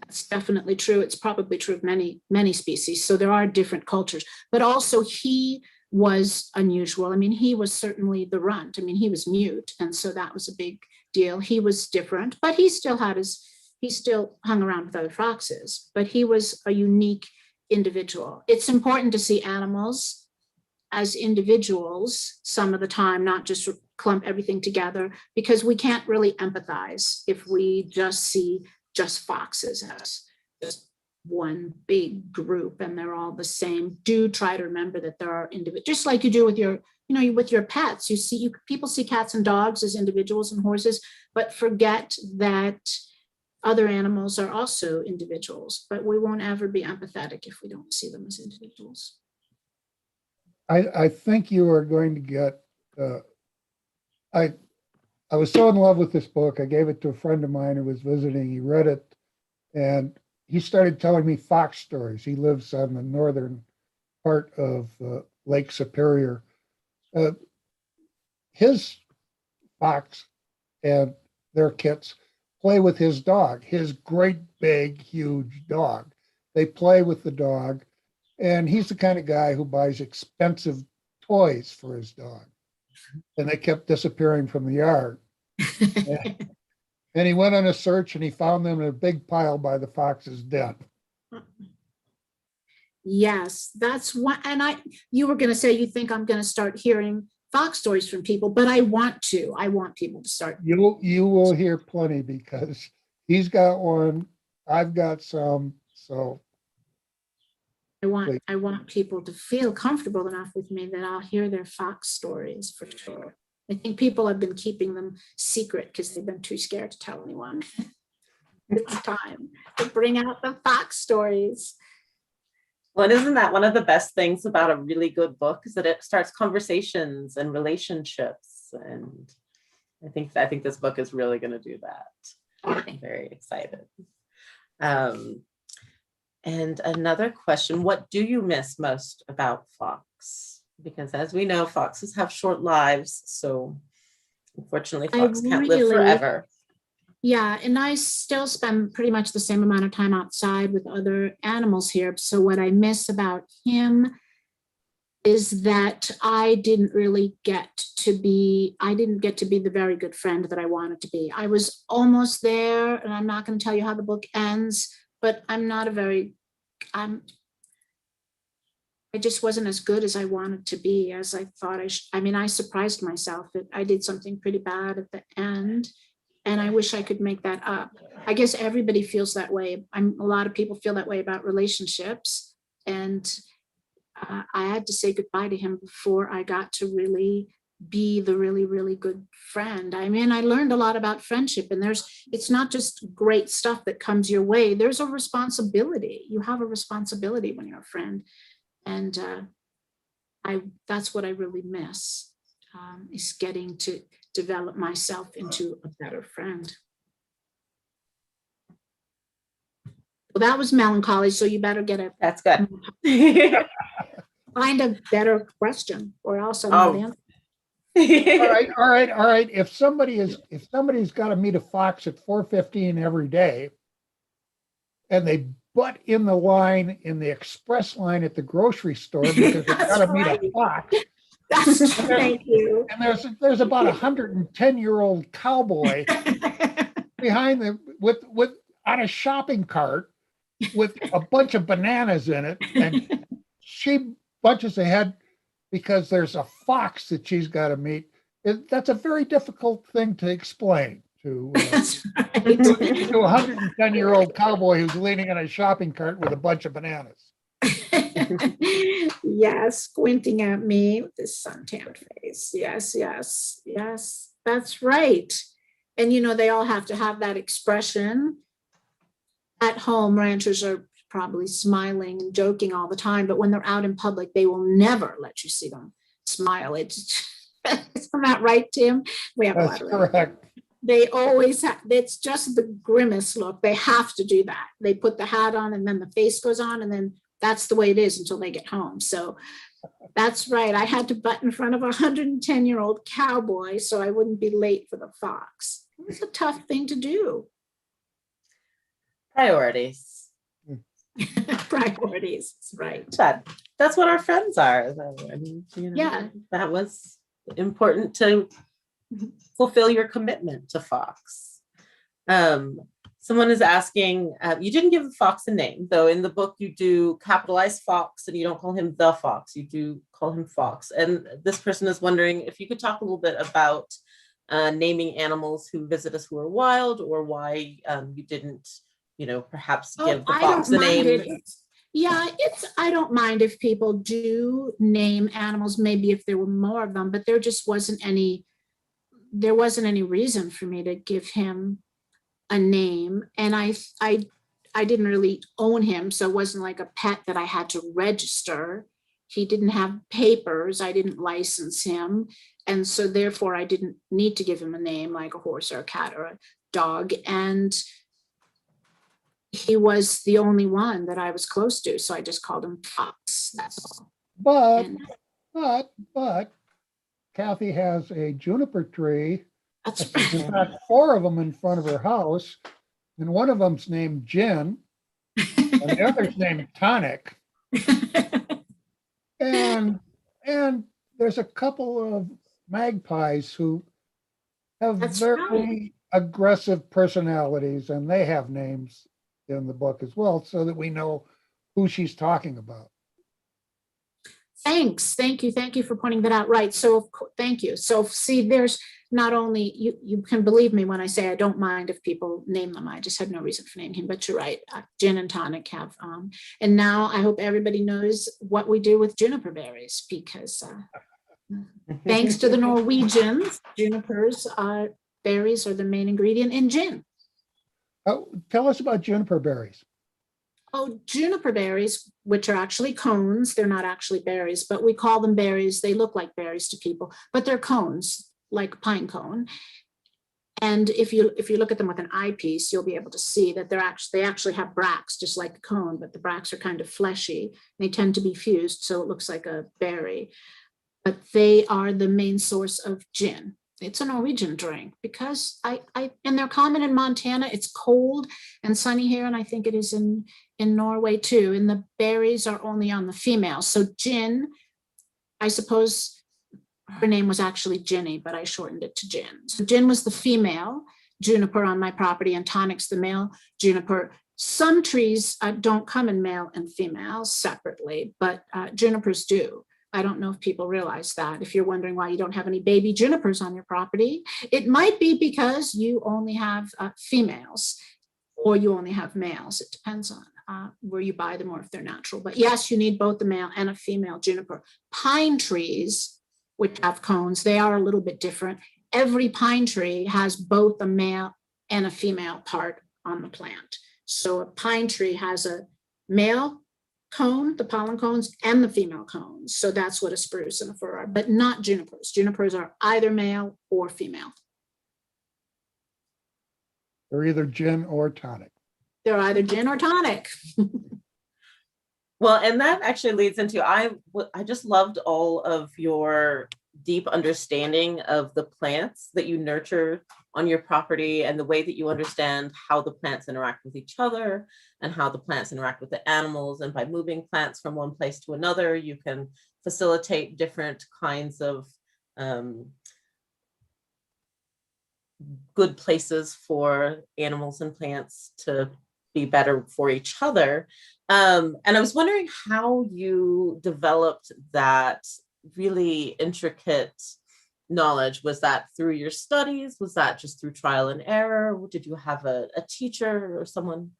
That's definitely true. It's probably true of many, many species. So there are different cultures, but also he was unusual. I mean, he was certainly the runt. I mean, he was mute. And so that was a big deal. He was different, but he still hung around with other foxes, but he was a unique individual. It's important to see animals as individuals some of the time, not just clump everything together, because we can't really empathize if we just see just foxes as just one big group and they're all the same. Do try to remember that there are individuals, just like you do with your, with your pets. People see cats and dogs as individuals and horses, but forget that other animals are also individuals, but we won't ever be empathetic if we don't see them as individuals. I think you are going to get, I was so in love with this book. I gave it to a friend of mine who was visiting. He read it and he started telling me fox stories. He lives on the northern part of Lake Superior. His fox and their kits play with his dog, his great big, huge dog. They play with the dog. And he's the kind of guy who buys expensive toys for his dog. And they kept disappearing from the yard. And he went on a search and he found them in a big pile by the fox's den. Yes, that's what, and you were going to say, you think I'm going to start hearing fox stories from people, but I want people to start. You will hear plenty because he's got one, I've got some, so. I want people to feel comfortable enough with me that I'll hear their fox stories for sure. I think people have been keeping them secret because they've been too scared to tell anyone. It's time to bring out the fox stories. Well, isn't that one of the best things about a really good book is that it starts conversations and relationships. And I think this book is really going to do that. I'm very excited. And another question, what do you miss most about fox? Because as we know, foxes have short lives. So unfortunately, fox can't live forever. Yeah, and I still spend pretty much the same amount of time outside with other animals here. So what I miss about him is that I didn't get to be the very good friend that I wanted to be. I was almost there, and I'm not going to tell you how the book ends, but I just wasn't as good as I wanted to be, as I thought I surprised myself that I did something pretty bad at the end, and I wish I could make that up. I guess everybody feels that way. A lot of people feel that way about relationships, and I had to say goodbye to him before I got to really be the really, really good friend. I mean, I learned a lot about friendship, and it's not just great stuff that comes your way. There's a responsibility. You have a responsibility when you're a friend. And that's what I really miss, is getting to develop myself into a better friend. Well, that was melancholy, so you better That's good. Find a better question, or else I'm not answering. All right. If somebody's got to meet a fox at 4:15 every day, and they butt in the line in the express line at the grocery store because they've got to meet a fox. Thank you. And there's about 110-year-old cowboy behind them with on a shopping cart with a bunch of bananas in it, and she bunches ahead because there's a fox that she's got to meet. That's a very difficult thing to explain to a 110-year-old cowboy who's leaning on a shopping cart with a bunch of bananas. Yes, squinting at me with his suntanned face. Yes, that's right. And they all have to have that expression. At home, ranchers are probably smiling and joking all the time, but when they're out in public, they will never let you see them smile. Isn't that right, Tim? We have That's correct. They always have, it's just the grimace look. They have to do that. They put the hat on and then the face goes on, and then that's the way it is until they get home. So that's right. I had to butt in front of a 110-year-old cowboy so I wouldn't be late for the fox. It was a tough thing to do. Priorities. Priorities, right. That's what our friends are. I mean, Yeah. that was important to fulfill your commitment to Fox. Someone is asking, you didn't give the fox a name, though in the book you do capitalize Fox and you don't call him the fox, you do call him Fox. And this person is wondering if you could talk a little bit about naming animals who visit us who are wild, or why you didn't, perhaps give the fox a name. I don't mind if people do name animals, maybe if there were more of them, but there wasn't any reason for me to give him a name. And I didn't really own him, so it wasn't like a pet that I had to register. He didn't have papers. I didn't license him. And so therefore I didn't need to give him a name like a horse or a cat or a dog. And he was the only one that I was close to, so I just called him Fox. That's all. But Kathy has a juniper tree. That's In fact, 4 of them in front of her house, and one of them's named Gin, and the other's named Tonic. And there's a couple of magpies who have very aggressive personalities, and they have names in the book as well, so that we know who she's talking about. Thanks. Thank you for pointing that out. Right. So thank you. So see, there's not only, you can believe me when I say I don't mind if people name them. I just had no reason for naming him, but you're right. Gin and Tonic have, and now I hope everybody knows what we do with juniper berries, because thanks to the Norwegians, junipers berries are the main ingredient in gin. Oh, tell us about juniper berries. Oh, juniper berries, which are actually cones. They're not actually berries, but we call them berries. They look like berries to people, but they're cones, like a pine cone. And if you look at them with an eyepiece, you'll be able to see that they actually have bracts, just like a cone, but the bracts are kind of fleshy. They tend to be fused, so it looks like a berry. But they are the main source of gin. It's a Norwegian drink because and they're common in Montana. It's cold and sunny here, and I think it is in Norway too. And the berries are only on the female. So Gin, I suppose her name was actually Ginny, but I shortened it to Gin. So Gin was the female juniper on my property, and Tonic's the male juniper. Some trees don't come in male and female separately, but junipers do. I don't know if people realize that. If you're wondering why you don't have any baby junipers on your property, it might be because you only have females, or you only have males. It depends on where you buy them or if they're natural. But yes, you need both a male and a female juniper. Pine trees, which have cones, they are a little bit different. Every pine tree has both a male and a female part on the plant. So a pine tree has a male cone, the pollen cones, and the female cones. So that's what a spruce and a fir are, but not junipers. Junipers are either male or female. They're either gin or tonic. They're either gin or tonic. Well, and that actually leads into, I just loved all of your deep understanding of the plants that you nurture on your property, and the way that you understand how the plants interact with each other and how the plants interact with the animals. And by moving plants from one place to another, you can facilitate different kinds of good places for animals and plants to be better for each other. And I was wondering how you developed that really intricate knowledge. Was that through your studies? Was that just through trial and error? Did you have a teacher or someone?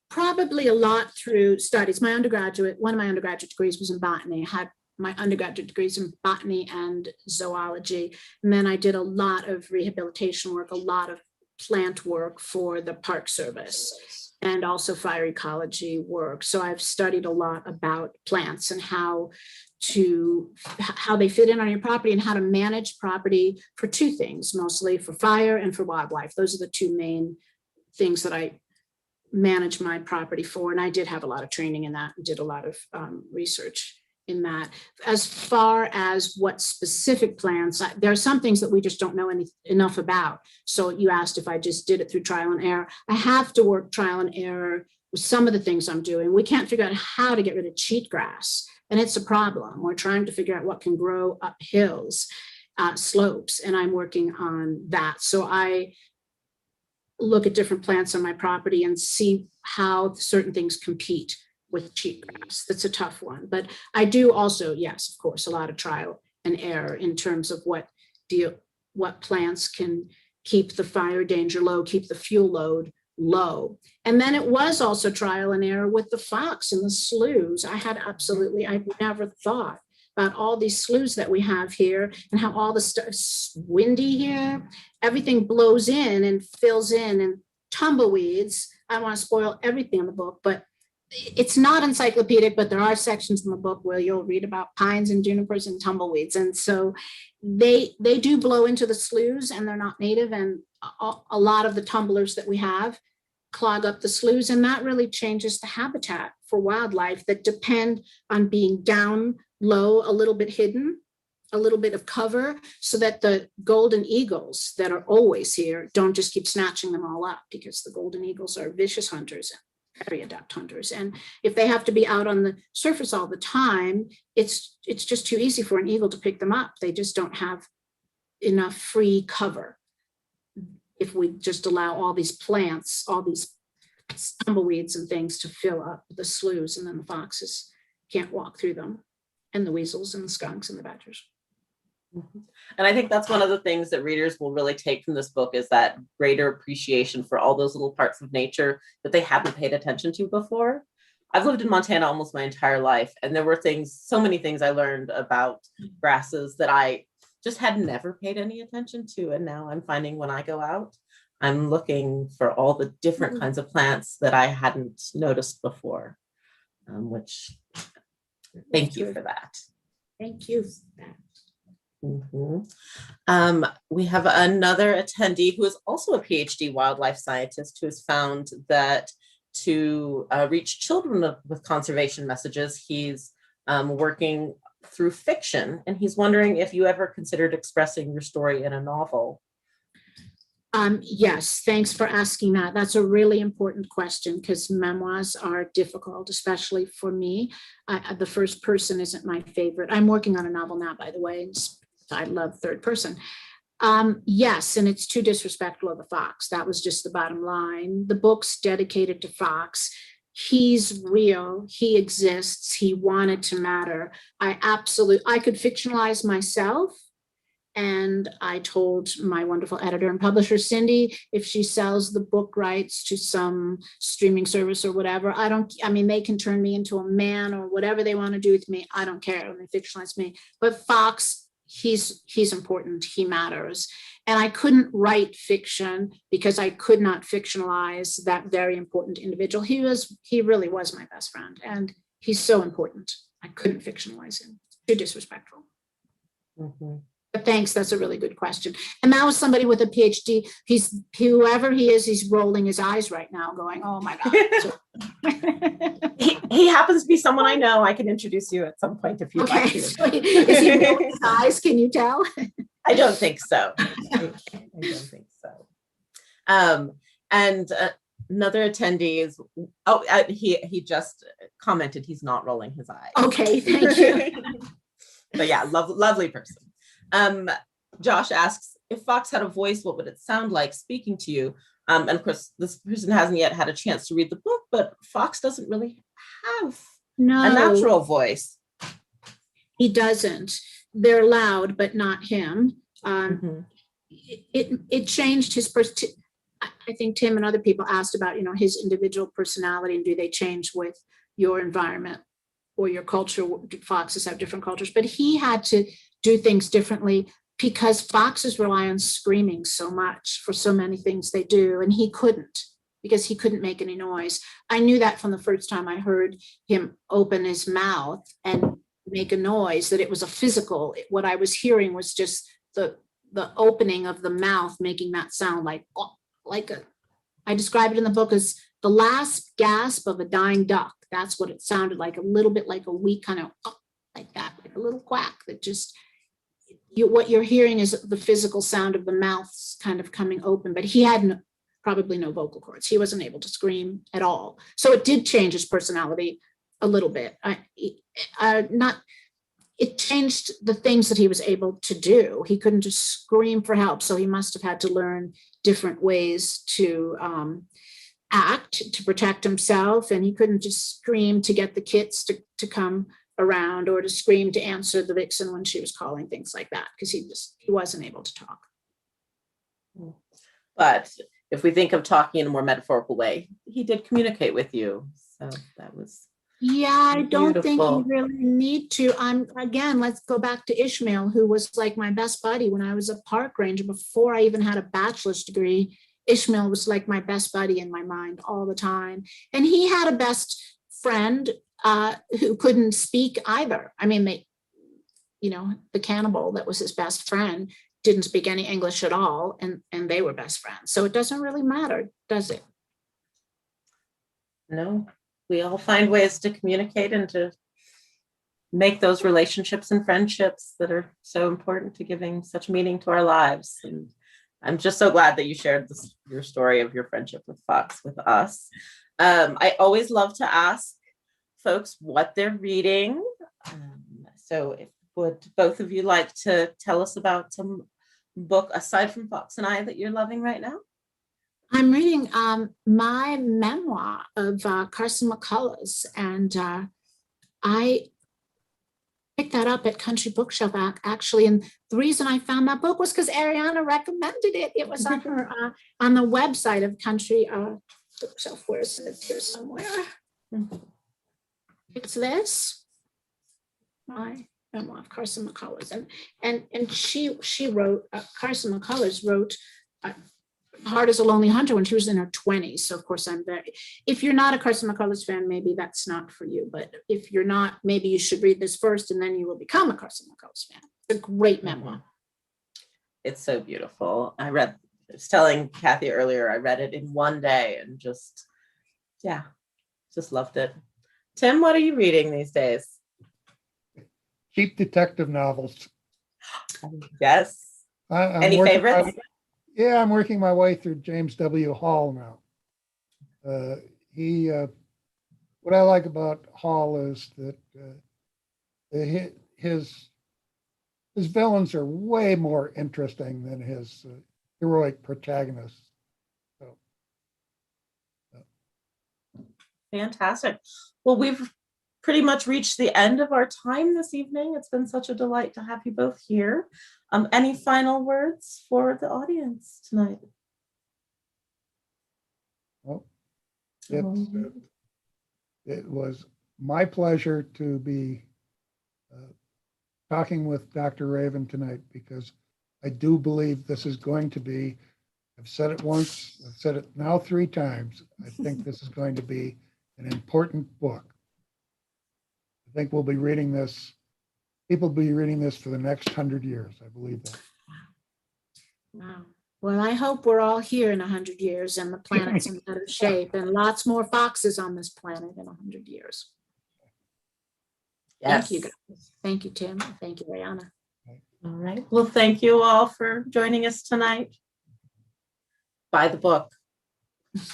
Probably a lot through studies. One of my undergraduate degrees was in botany. I had my undergraduate degrees in botany and zoology. And then I did a lot of rehabilitation work, a lot of plant work for the Park Service, and also fire ecology work. So I've studied a lot about plants and how how they fit in on your property and how to manage property for two things, mostly for fire and for wildlife. Those are the two main things that I manage my property for. And I did have a lot of training in that and did a lot of research in that. As far as what specific plants, there are some things that we just don't know enough about. So you asked if I just did it through trial and error. I have to work trial and error with some of the things I'm doing. We can't figure out how to get rid of cheatgrass. And it's a problem. We're trying to figure out what can grow up hills, slopes, and I'm working on that. So I look at different plants on my property and see how certain things compete with cheatgrass. That's a tough one. But I do also, yes, of course, a lot of trial and error in terms of what plants can keep the fire danger low, keep the fuel load low. And then it was also trial and error with the fox and the sloughs. I never thought about all these sloughs that we have here and how all the stuff's windy here. Everything blows in and fills in, and tumbleweeds. I don't want to spoil everything in the book, but it's not encyclopedic, but there are sections in the book where you'll read about pines and junipers and tumbleweeds. And so they do blow into the sloughs, and they're not native. And a lot of the tumblers that we have clog up the sloughs, and that really changes the habitat for wildlife that depend on being down low, a little bit hidden, a little bit of cover, so that the golden eagles that are always here don't just keep snatching them all up, because the golden eagles are vicious hunters, very adept hunters. And if they have to be out on the surface all the time, it's just too easy for an eagle to pick them up. They just don't have enough free cover. If we just allow all these plants, all these tumbleweeds and things to fill up the sloughs, and then the foxes can't walk through them, and the weasels and the skunks and the badgers. And I think that's one of the things that readers will really take from this book, is that greater appreciation for all those little parts of nature that they haven't paid attention to before. I've lived in Montana almost my entire life, and there were so many things I learned about grasses that I just had never paid any attention to. And now I'm finding when I go out, I'm looking for all the different kinds of plants that I hadn't noticed before, which thank you for that. Thank you. We have another attendee who is also a PhD wildlife scientist, who has found that to reach children with conservation messages, he's working through fiction, and he's wondering if you ever considered expressing your story in a novel. Yes, thanks for asking that. That's a really important question, because memoirs are difficult, especially for me. The first person isn't my favorite. I'm working on a novel now, by the way. I love third person. Yes, and it's too disrespectful of the fox. That was just the bottom line. The book's dedicated to Fox. He's real. He exists. He wanted to matter. I could fictionalize myself. And I told my wonderful editor and publisher, Cindy, if she sells the book rights to some streaming service or whatever, they can turn me into a man or whatever they want to do with me. I don't care when they fictionalize me. But Fox, he's important. He matters. And I couldn't write fiction because I could not fictionalize that very important individual. He really was my best friend, and he's so important. I couldn't fictionalize him. Too disrespectful. Mm-hmm. But thanks, that's a really good question. And that was somebody with a PhD. Whoever he is, he's rolling his eyes right now going, oh my God. He happens to be someone I know. I can introduce you at some point if you'd like to. Is he rolling his eyes? Can you tell? I don't think so. I don't think so. And another attendee is, he just commented he's not rolling his eyes. Okay, thank you. But yeah, lovely person. Josh asks, if Fox had a voice, what would it sound like speaking to you? And of course, this person hasn't yet had a chance to read the book, but Fox doesn't really have a natural voice. He doesn't. They're loud, but not him. It changed his I think Tim and other people asked about, his individual personality, and do they change with your environment or your culture? Foxes have different cultures, but he had to do things differently because foxes rely on screaming so much for so many things they do, and he couldn't, because he couldn't make any noise. I knew that from the first time I heard him open his mouth, and make a noise, that it was a physical. What I was hearing was just the opening of the mouth making that sound like I describe it in the book as the last gasp of a dying duck. That's what it sounded like, a little bit like a weak kind of like that, like a little quack that just, what you're hearing is the physical sound of the mouth kind of coming open, but he had probably no vocal cords. He wasn't able to scream at all. So it did change his personality a little bit. It changed the things that he was able to do. He couldn't just scream for help. So he must have had to learn different ways to act, to protect himself. And he couldn't just scream to get the kids to come around, or to scream to answer the vixen when she was calling, things like that, because he wasn't able to talk. But if we think of talking in a more metaphorical way, he did communicate with you. So that was I don't think beautiful. you really need to. Again, let's go back to Ishmael, who was like my best buddy when I was a park ranger. Before I even had a bachelor's degree, Ishmael was like my best buddy in my mind all the time. And he had a best friend who couldn't speak either. I mean, the cannibal that was his best friend didn't speak any English at all, and they were best friends. So it doesn't really matter, does it? No, we all find ways to communicate and to make those relationships and friendships that are so important to giving such meaning to our lives. And I'm just so glad that you shared your story of your friendship with Fox with us. I always love to ask folks what they're reading. So would both of you like to tell us about some book aside from Fox and I that you're loving right now? I'm reading my memoir of Carson McCullers, and I picked that up at Country Bookshelf actually. And the reason I found that book was because Ariana recommended it. It was on her on the website of Country Bookshelf. Where is it? Here somewhere. It's this. My memoir of Carson McCullers, and she wrote. Carson McCullers wrote Hard as a Lonely Hunter when she was in her 20s. So of course if you're not a Carson McCullers fan, maybe that's not for you. But if you're not, maybe you should read this first and then you will become a Carson McCullers fan. It's a great memoir. It's so beautiful. I was telling Kathy earlier, I read it in one day and just loved it. Tim, what are you reading these days? Cheap detective novels. Yes. Any favorites? I'm working my way through James W. Hall now. What I like about Hall is that his villains are way more interesting than his heroic protagonists. Fantastic. Well, we've pretty much reached the end of our time this evening. It's been such a delight to have you both here. Any final words for the audience tonight? Well, it was my pleasure to be talking with Dr. Raven tonight, because I do believe this is going to be, I've said it once, I've said it now 3 times, I think this is going to be an important book. I think we'll be reading this, people will be reading this for the next 100 years. I believe that. Wow. Well, I hope we're all here in 100 years and the planet's in better shape and lots more foxes on this planet in 100 years. Yes. Thank you, guys. Thank you, Tim. Thank you, Ariana. All right. Well, thank you all for joining us tonight. Buy the book.